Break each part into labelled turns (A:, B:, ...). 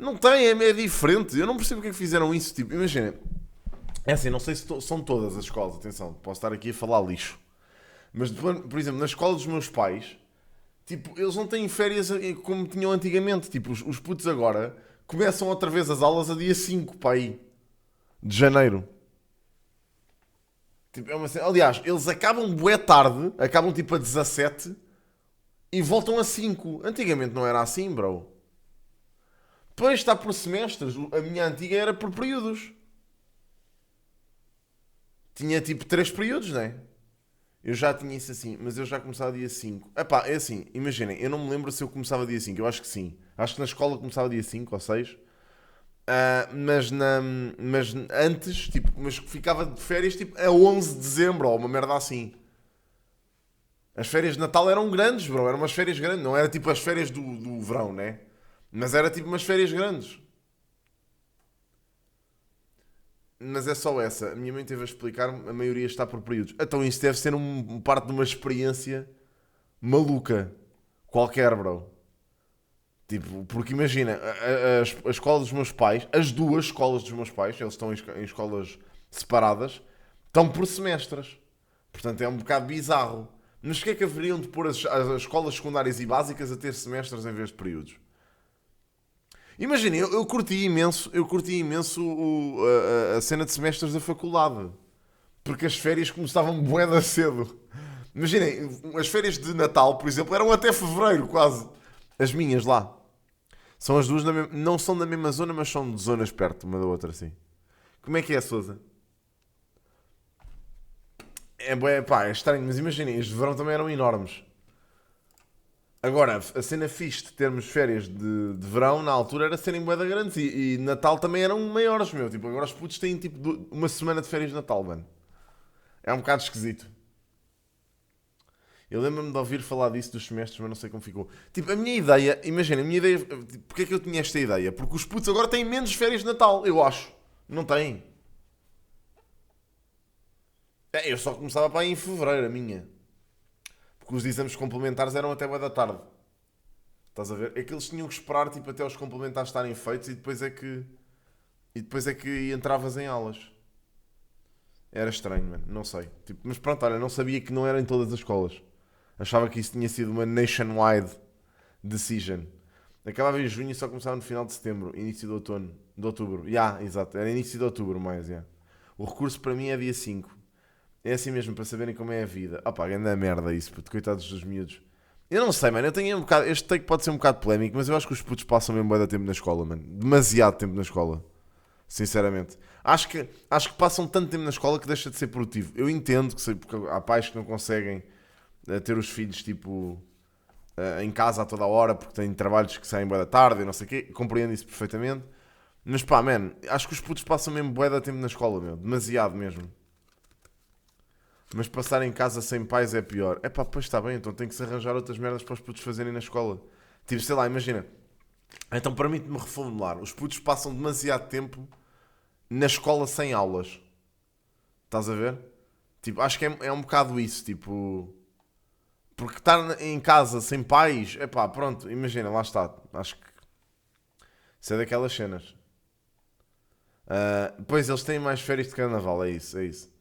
A: Não tem, é diferente. Eu não percebo porque é que fizeram isso. Tipo, imagina. É assim, não sei se são todas as escolas, atenção, posso estar aqui a falar lixo. Mas, por exemplo, na escola dos meus pais, tipo, eles não têm férias como tinham antigamente. Tipo, os putos agora começam outra vez as aulas a dia 5 para aí, de janeiro. Tipo, é uma cena- Aliás, eles acabam bué tarde, acabam tipo a 17 e voltam a 5. Antigamente não era assim, bro. Depois está por semestres. A minha antiga era por períodos. Tinha tipo 3 períodos, né? Eu já tinha isso assim, mas eu já começava dia 5. Epá, é assim, imaginem, eu não me lembro se eu começava dia 5. Eu acho que sim. Acho que na escola começava dia 5 ou 6. Mas antes, tipo, mas ficava de férias tipo a 11 de dezembro ou uma merda assim. As férias de Natal eram grandes, bro. Eram umas férias grandes. Não era tipo as férias do verão, né? Mas era tipo umas férias grandes. Mas é só essa. A minha mãe teve a explicar-me, a maioria está por períodos. Então isso deve ser parte de uma experiência maluca. Qualquer, bro. Tipo, porque imagina, a escola dos meus pais, as duas escolas dos meus pais, eles estão em escolas separadas, estão por semestres. Portanto, é um bocado bizarro. Mas porquê é que haveriam de pôr as escolas secundárias e básicas a ter semestres em vez de períodos? Imagina, eu curti imenso a cena de semestres da faculdade. Porque as férias começavam bué da cedo. Imaginem, as férias de Natal, por exemplo, eram até fevereiro, quase. As minhas lá. São as duas, não são da mesma zona, mas são de zonas perto uma da outra, assim. Como é que é, Sousa? É, bué, pá, é estranho, mas imaginem, as de verão também eram enormes. Agora, a cena fixe de termos férias de verão, na altura, era serem bué da grandes. E Natal também eram maiores, meu. Tipo, agora os putos têm, tipo, uma semana de férias de Natal, mano. É um bocado esquisito. Eu lembro-me de ouvir falar disso dos semestres, mas não sei como ficou. Tipo, a minha ideia, imagina, a minha ideia, tipo, porque é que eu tinha esta ideia? Porque os putos agora têm menos férias de Natal, eu acho. Não têm. É, eu só começava para aí em fevereiro, a minha. Porque os exames complementares eram até boa da tarde. Estás a ver? É que eles tinham que esperar tipo, até os complementares estarem feitos e depois é que entravas em aulas. Era estranho, mano. Não sei. Tipo, mas pronto, olha, não sabia que não era em todas as escolas. Achava que isso tinha sido uma nationwide decision. Acabava em junho e só começava no final de setembro, início de outono, de outubro. Exato, era início de outubro mais, O recurso para mim é dia 5. É assim mesmo, para saberem como é a vida. Opá, grande merda isso, puto, coitados dos miúdos. Eu não sei, mano, eu tenho um bocado, este take pode ser um bocado polémico, mas eu acho que os putos passam mesmo bué de tempo na escola, mano. Demasiado tempo na escola, sinceramente. Acho que passam tanto tempo na escola que deixa de ser produtivo. Eu entendo que sei, porque há pais que não conseguem ter os filhos, tipo, em casa a toda a hora, porque têm trabalhos que saem bué da tarde e não sei o quê. Compreendo isso perfeitamente. Mas pá, man, acho que os putos passam mesmo bué de tempo na escola, meu. Demasiado mesmo. Mas passar em casa sem pais é pior. É pá, pois está bem, então tem que se arranjar outras merdas para os putos fazerem na escola. Tipo, sei lá, imagina. Então permite-me reformular. Os putos passam demasiado tempo na escola sem aulas. Estás a ver? Tipo, acho que é um bocado isso, tipo... Porque estar em casa sem pais, é pá, pronto, imagina, lá está. Acho que isso é daquelas cenas. Pois eles têm mais férias de carnaval, é isso, é isso.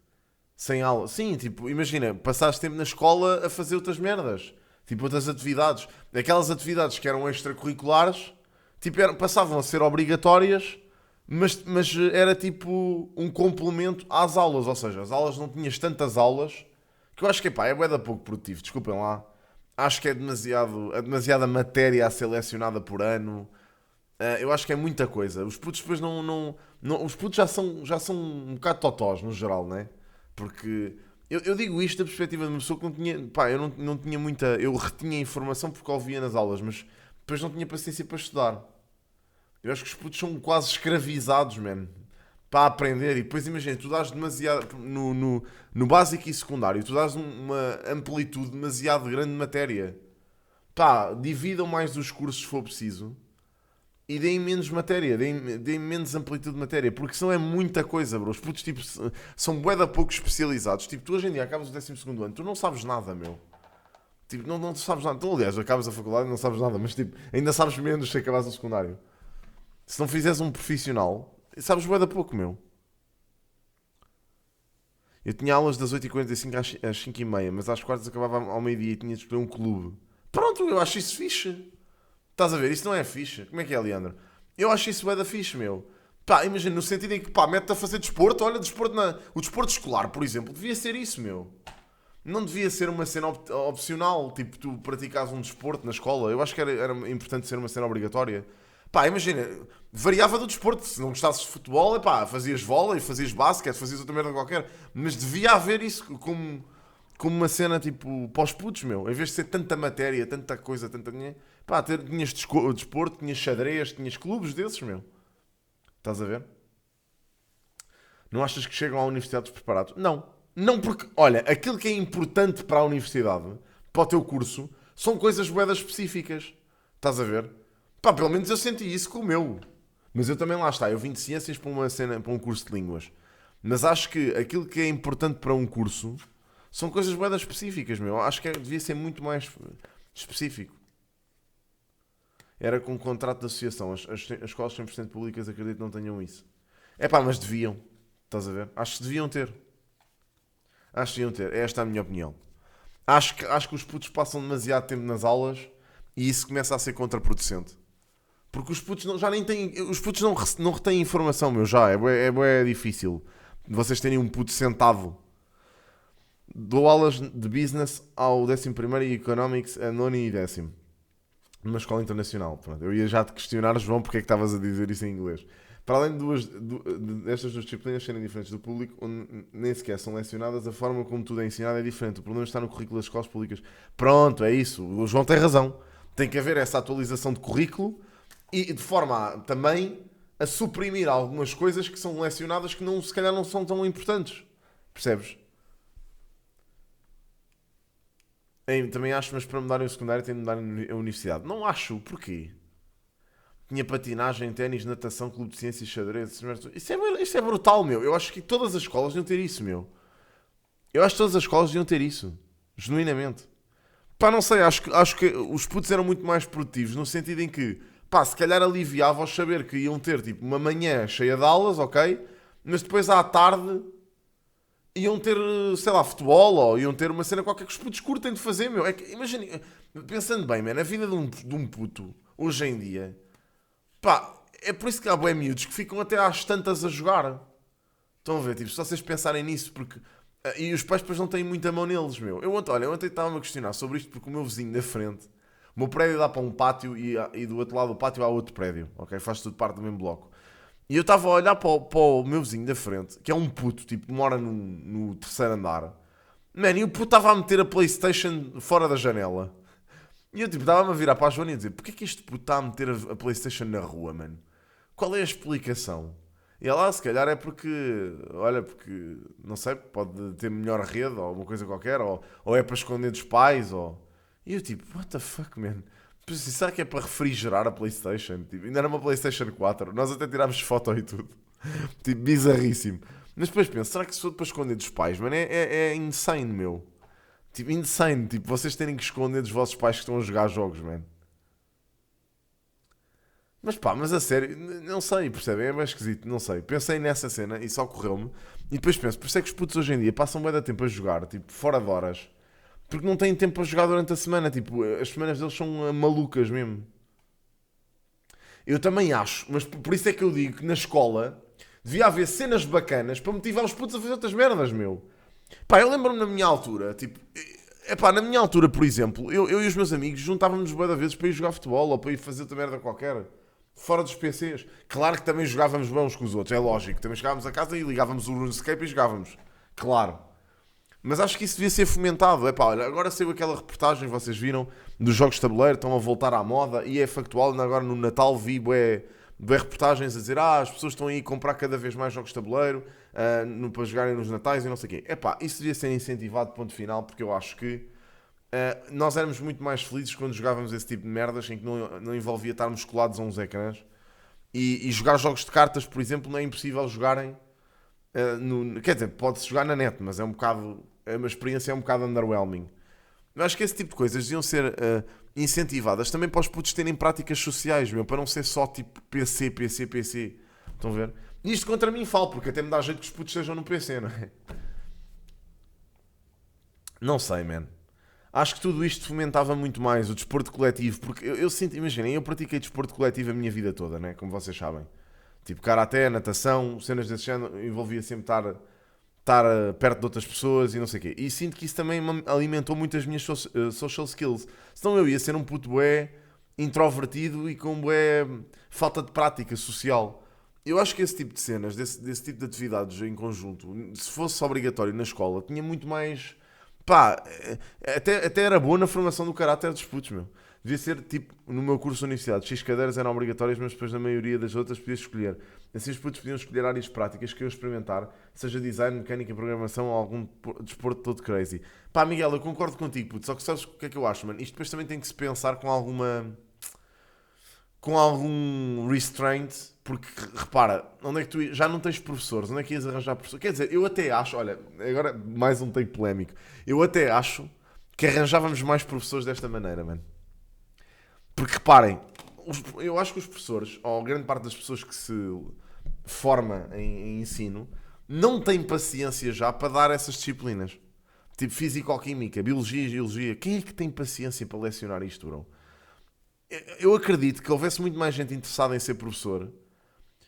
A: Sem aula. Sim, tipo, imagina, passaste tempo na escola a fazer outras merdas. Tipo, outras atividades. Aquelas atividades que eram extracurriculares, tipo, passavam a ser obrigatórias, mas era tipo um complemento às aulas. Ou seja, as aulas não tinhas tantas aulas, que eu acho que, pá, é bué da pouco produtivo, desculpem lá. Acho que é demasiada matéria a ser lecionada por ano. Eu acho que é muita coisa. Os putos depois os putos já são um bocado totós, no geral, né? Porque eu digo isto da perspectiva de uma pessoa que não tinha. Pá, eu não tinha muita. Eu retinha informação porque ouvia nas aulas, mas depois não tinha paciência para estudar. Eu acho que os putos são quase escravizados, man. Para aprender. E depois imagina, tu dás demasiado. No básico e secundário, tu dás uma amplitude demasiado grande de matéria. Pá, dividam mais os cursos se for preciso e deem menos matéria, deem menos amplitude de matéria, porque senão é muita coisa, bro. Os putos tipo, são bué da pouco especializados. Tipo, tu hoje em dia acabas o 12º ano, tu não sabes nada, meu. Tipo, não sabes nada. Tu, aliás, acabas a faculdade e não sabes nada, mas tipo, ainda sabes menos se acabas o secundário. Se não fizeres um profissional, sabes bué da pouco, meu. Eu tinha aulas das 8h45 às 5h30, mas às quartas acabava ao meio-dia e tinha de escolher um clube. Pronto, eu acho isso fixe. Estás a ver? Isso não é fixe. Como é que é, Leandro? Eu acho isso bué da fixe, meu. Pá, imagina, no sentido em que, pá, mete-te a fazer desporto. Olha, o desporto escolar, por exemplo, devia ser isso, meu. Não devia ser uma cena opcional, tipo, tu praticares um desporto na escola. Eu acho que era importante ser uma cena obrigatória. Pá, imagina, variava do desporto. Se não gostasses de futebol, pá, fazias vôlei, fazias basquete, fazias outra merda qualquer. Mas devia haver isso como uma cena, tipo, para os putos, meu. Em vez de ser tanta matéria, tanta coisa, tanta... Pá, tinhas desporto, tinhas xadrez, tinhas clubes desses, meu. Estás a ver? Não achas que chegam à universidade despreparados? Não. Não porque, olha, aquilo que é importante para a universidade, para o teu curso, são coisas buedas específicas. Estás a ver? Pá, pelo menos eu senti isso com o meu. Mas eu também lá está. Eu vim de ciências para uma cena, para um curso de línguas. Mas acho que aquilo que é importante para um curso são coisas buedas específicas, meu. Acho que devia ser muito mais específico. Era com um contrato de associação. As escolas 100% públicas acredito que não tenham isso. É pá, mas deviam. Estás a ver? Acho que deviam ter. Acho que deviam ter. Esta é a minha opinião. Acho que os putos passam demasiado tempo nas aulas e isso começa a ser contraproducente. Porque os putos já nem têm. Os putos não retêm informação, meu. Já. É difícil. Vocês terem um puto sentado. Dou aulas de business ao 11º e Economics a 9º e 10º. Numa escola internacional. Pronto. Eu ia já te questionar, João, porque é que estavas a dizer isso em inglês. Para além destas duas disciplinas serem diferentes do público, onde nem sequer são lecionadas, a forma como tudo é ensinado é diferente. O problema está no currículo das escolas públicas. Pronto, é isso. O João tem razão. Tem que haver essa atualização de currículo e de forma também a suprimir algumas coisas que são lecionadas que se calhar não são tão importantes. Percebes? Também acho, mas para mudarem o secundário tem de mudar a universidade. Não acho. Porquê? Tinha patinagem, ténis, natação, clube de ciências, xadrez. Isso é brutal, meu. Eu acho que todas as escolas deviam ter isso, meu. Eu acho que todas as escolas deviam ter isso. Genuinamente. Pá, não sei. Acho que os putos eram muito mais produtivos no sentido em que, pá, se calhar aliviava-os saber que iam ter, tipo, uma manhã cheia de aulas, ok? Mas depois à tarde iam ter, sei lá, futebol ou iam ter uma cena qualquer que os putos curtem de fazer, meu. É que, imagina, pensando bem, man, a vida de um puto, hoje em dia, pá, é por isso que há bué miúdos que ficam até às tantas a jogar. Estão a ver, tipo, se vocês pensarem nisso, porque... E os pais depois não têm muita mão neles, meu. Eu ontem estava-me a questionar sobre isto porque o meu vizinho da frente, o meu prédio dá para um pátio e do outro lado do pátio há outro prédio, ok? Faz tudo parte do mesmo bloco. E eu estava a olhar para o meu vizinho da frente, que é um puto, tipo, mora no terceiro andar. Mano, e o puto estava a meter a PlayStation fora da janela. E eu, tipo, estava-me a virar para a Joana e a dizer: porquê que este puto está a meter a PlayStation na rua, mano? Qual é a explicação? E ela, se calhar é porque, olha, porque, não sei, pode ter melhor rede ou alguma coisa qualquer, ou é para esconder dos pais, ou... E eu, tipo, what the fuck, man? Será que é para refrigerar a PlayStation? Tipo, ainda era uma PlayStation 4. Nós até tirámos foto e tudo. Tipo, bizarríssimo. Mas depois penso, será que se for para esconder dos pais, mano, é insane, meu. Tipo, insane. Tipo, vocês terem que esconder dos vossos pais que estão a jogar jogos, mano. Mas pá, mas a sério, não sei, percebem? É mais esquisito, não sei. Pensei nessa cena e só ocorreu-me. E depois penso, por isso é que os putos hoje em dia passam bem da tempo a jogar, tipo, fora de horas. Porque não têm tempo para jogar durante a semana. Tipo, as semanas deles são malucas mesmo. Eu também acho, mas por isso é que eu digo que na escola devia haver cenas bacanas para motivar os putos a fazer outras merdas, meu. Pá, eu lembro-me na minha altura, tipo, pá, na minha altura, por exemplo, eu e os meus amigos juntávamos bué de vezes para ir jogar futebol ou para ir fazer outra merda qualquer. Fora dos PCs. Claro que também jogávamos bem uns com os outros, é lógico. Também chegávamos a casa e ligávamos o RuneScape e jogávamos. Claro. Mas acho que isso devia ser fomentado. É pá, olha, agora saiu aquela reportagem, vocês viram, dos jogos de tabuleiro, estão a voltar à moda e é factual. Agora no Natal vi bué reportagens a dizer as pessoas estão aí a comprar cada vez mais jogos de tabuleiro para jogarem nos natais e não sei o quê. É pá, isso devia ser incentivado, ponto final, porque eu acho que nós éramos muito mais felizes quando jogávamos esse tipo de merdas em que não envolvia estarmos colados a uns ecrãs e jogar jogos de cartas, por exemplo, não é impossível jogarem quer dizer, pode-se jogar na net, mas é um bocado, a experiência é um bocado underwhelming. Eu acho que esse tipo de coisas deviam ser incentivadas também para os putos terem práticas sociais, meu, para não ser só tipo PC, PC, PC. Estão a ver? E isto contra mim falo, porque até me dá jeito que os putos estejam no PC, não é? Não sei, man. Acho que tudo isto fomentava muito mais o desporto coletivo, porque eu sinto, imaginem, eu pratiquei desporto coletivo a minha vida toda, né? Como vocês sabem. Tipo, karaté, natação, cenas desse género, envolvia sempre estar perto de outras pessoas e não sei o quê. E sinto que isso também me alimentou muito as minhas social skills. Senão eu ia ser um puto bué introvertido e com bué falta de prática social. Eu acho que esse tipo de cenas, desse tipo de atividades em conjunto, se fosse obrigatório na escola, tinha muito mais. Pá, até era boa na formação do caráter dos putos, meu. Devia ser tipo, no meu curso de universidade, X cadeiras eram obrigatórias, mas depois na maioria das outras podias escolher. Assim os putos podiam escolher áreas práticas que eu ia experimentar, seja design, mecânica, programação ou algum desporto todo crazy. Pá, Miguel, eu concordo contigo, puto, só que sabes o que é que eu acho, mano? Isto depois também tem que se pensar com algum restraint, porque repara, onde é que tu já não tens professores, onde é que ias arranjar professores? Quer dizer, eu até acho, olha, agora mais um take polémico, eu até acho que arranjávamos mais professores desta maneira, mano. Porque reparem, eu acho que os professores, ou grande parte das pessoas que se forma em ensino, não têm paciência já para dar essas disciplinas. Tipo físico-química, biologia e geologia. Quem é que tem paciência para lecionar isto, bro? Eu acredito que houvesse muito mais gente interessada em ser professor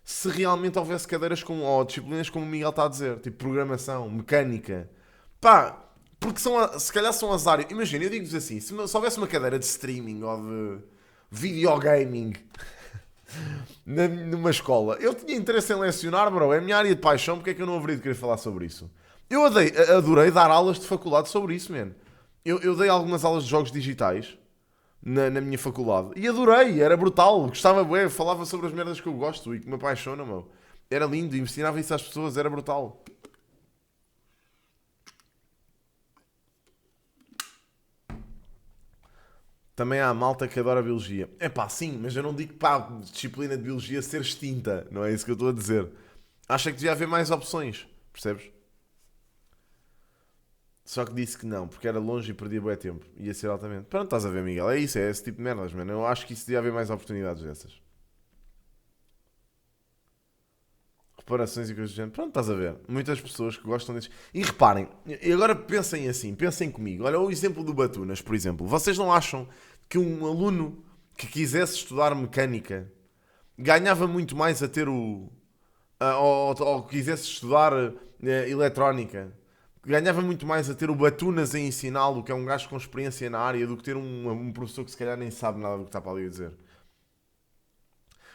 A: se realmente houvesse cadeiras como, ou disciplinas como o Miguel está a dizer, tipo programação, mecânica. Pá, porque se calhar são as áreas. Imagina, eu digo-vos assim: se houvesse uma cadeira de streaming ou de videogaming numa escola, eu tinha interesse em lecionar, bro. É a minha área de paixão, porque é que eu não haveria de querer falar sobre isso? Eu adorei dar aulas de faculdade sobre isso, man. Eu dei algumas aulas de jogos digitais na minha faculdade. E adorei, era brutal, gostava bem, falava sobre as merdas que eu gosto e que me apaixonam, meu. Era lindo, ensinava isso às pessoas, era brutal. Também há malta que adora biologia. É pá, sim, mas eu não digo para a disciplina de biologia ser extinta, não é isso que eu estou a dizer. Acho que devia haver mais opções, percebes? Só que disse que não, porque era longe e perdia bué tempo. Ia ser altamente. Pronto, estás a ver, Miguel? É isso, é esse tipo de merdas, mano. Eu acho que isso devia haver mais oportunidades dessas. Reparações e coisas do género. Pronto, estás a ver. Muitas pessoas que gostam desses. E reparem, e agora pensem assim, pensem comigo. Olha o exemplo do Batunas, por exemplo. Vocês não acham que um aluno que quisesse estudar mecânica ganhava muito mais a ter ou quisesse estudar eletrónica, ganhava muito mais a ter o Batunas a ensiná-lo, que é um gajo com experiência na área, do que ter um professor que se calhar nem sabe nada do que está para ali a dizer.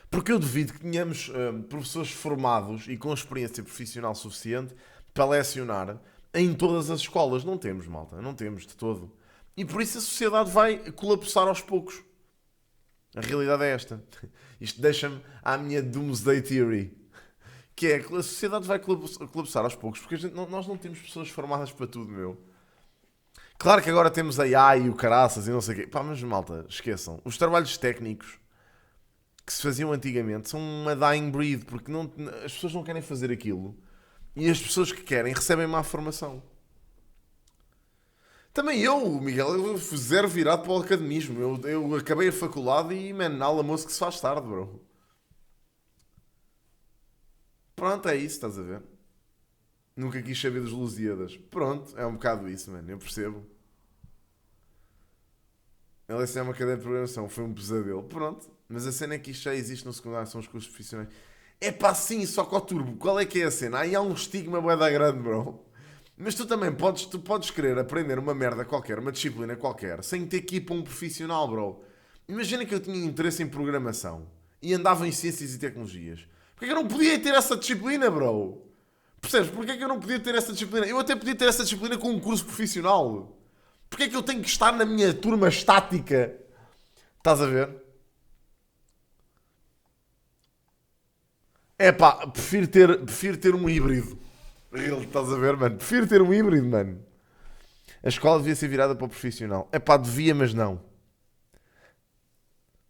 A: Porque eu duvido que tenhamos professores formados e com experiência profissional suficiente para lecionar em todas as escolas. Não temos, malta. Não temos de todo. E por isso a sociedade vai colapsar aos poucos. A realidade é esta. Isto deixa-me à minha Doomsday Theory. Que é que a sociedade vai colapsar aos poucos. Porque nós não temos pessoas formadas para tudo, meu. Claro que agora temos a AI e o caraças e não sei o quê. Pá, mas malta, esqueçam. Os trabalhos técnicos que se faziam antigamente são uma dying breed, porque as pessoas não querem fazer aquilo e as pessoas que querem recebem má formação. Também eu, Miguel, eu fui zero virado para o academismo. Eu acabei a faculdade e, man, almoço que se faz tarde, bro. Pronto, é isso, estás a ver? Nunca quis saber dos Lusíadas. Pronto, é um bocado isso, mano, eu percebo. Ela é uma cadeia de programação, foi um pesadelo. Pronto, mas a cena é que isto já existe no secundário, são os cursos profissionais. É pá, sim, só que ao turbo, qual é que é a cena? Aí há um estigma bué da grande, bro. Mas tu também tu podes querer aprender uma merda qualquer, uma disciplina qualquer, sem ter que ir para um profissional, bro. Imagina que eu tinha interesse em programação e andava em ciências e tecnologias. Porquê que eu não podia ter essa disciplina, bro? Percebes? Porquê que eu não podia ter essa disciplina? Eu até podia ter essa disciplina com um curso profissional. Porquê que eu tenho que estar na minha turma estática? Estás a ver? É pá, prefiro ter um híbrido. Estás a ver, mano? Prefiro ter um híbrido, mano. A escola devia ser virada para o profissional. É pá, devia, mas não.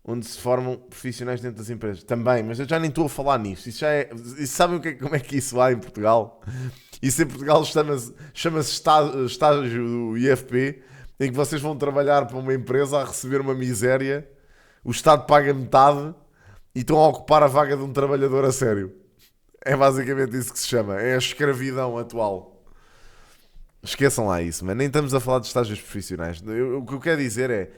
A: Onde se formam profissionais dentro das empresas. Também, mas eu já nem estou a falar nisso. Isso já é. Isso sabem como é que isso há em Portugal? Isso em Portugal chama-se estágio do IFP em que vocês vão trabalhar para uma empresa a receber uma miséria, o Estado paga metade e estão a ocupar a vaga de um trabalhador a sério. É basicamente isso que se chama. É a escravidão atual. Esqueçam lá isso, mas nem estamos a falar de estágios profissionais. O que eu quero dizer é.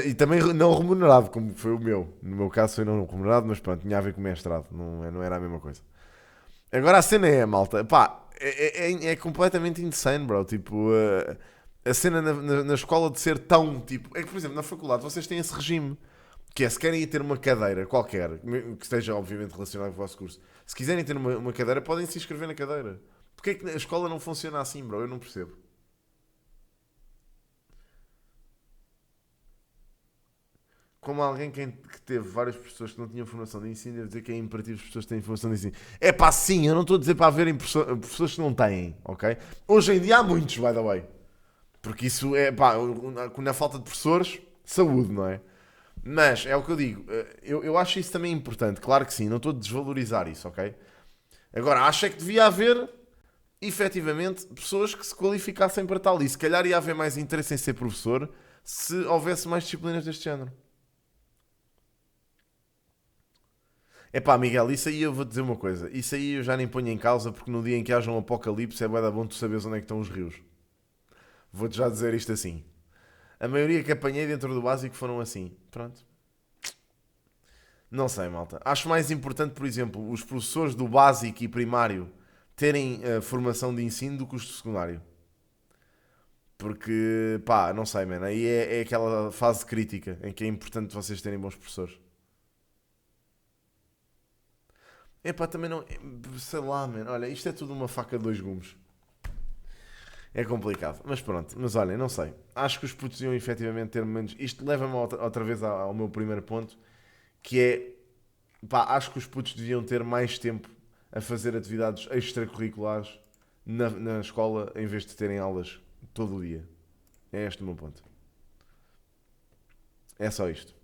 A: E também não remunerado, como foi o meu. No meu caso foi não remunerado, mas pronto, tinha a ver com o mestrado. Não era a mesma coisa. Agora a cena é, malta, pá, é completamente insane, bro. Tipo, a cena na escola de ser tão, tipo... É que, por exemplo, na faculdade vocês têm esse regime. Que é, se querem ir ter uma cadeira qualquer, que esteja obviamente relacionado com o vosso curso, se quiserem ter uma cadeira, podem se inscrever na cadeira. Porque é que a escola não funciona assim, bro? Eu não percebo. Como alguém que teve várias pessoas que não tinham formação de ensino, deve dizer que é imperativo as pessoas que têm formação de ensino. É pá, sim, eu não estou a dizer para haverem pessoas que não têm, ok? Hoje em dia há muitos, by the way. Porque isso é, pá, na falta de professores, saúde, não é? Mas é o que eu digo, eu acho isso também importante, claro que sim, não estou a desvalorizar isso, ok? Agora, acho é que devia haver, efetivamente, pessoas que se qualificassem para tal. E se calhar ia haver mais interesse em ser professor se houvesse mais disciplinas deste género. É pá, Miguel, isso aí eu vou dizer uma coisa. Isso aí eu já nem ponho em causa porque no dia em que haja um apocalipse é bué da bom tu saberes onde é que estão os rios. Vou-te já dizer isto assim. A maioria que apanhei dentro do básico foram assim. Pronto. Não sei, malta. Acho mais importante, por exemplo, os professores do básico e primário terem formação de ensino do que os do secundário. Porque, pá, não sei, mano. Aí é aquela fase crítica em que é importante vocês terem bons professores. É pá, também não. Sei lá, mano. Olha, isto é tudo uma faca de dois gumes. É complicado. Mas pronto. Mas olhem, não sei. Acho que os putos iam efetivamente ter menos. Isto leva-me outra vez ao meu primeiro ponto, que é. Pá, acho que os putos deviam ter mais tempo a fazer atividades extracurriculares na escola em vez de terem aulas todo o dia. É este o meu ponto. É só isto.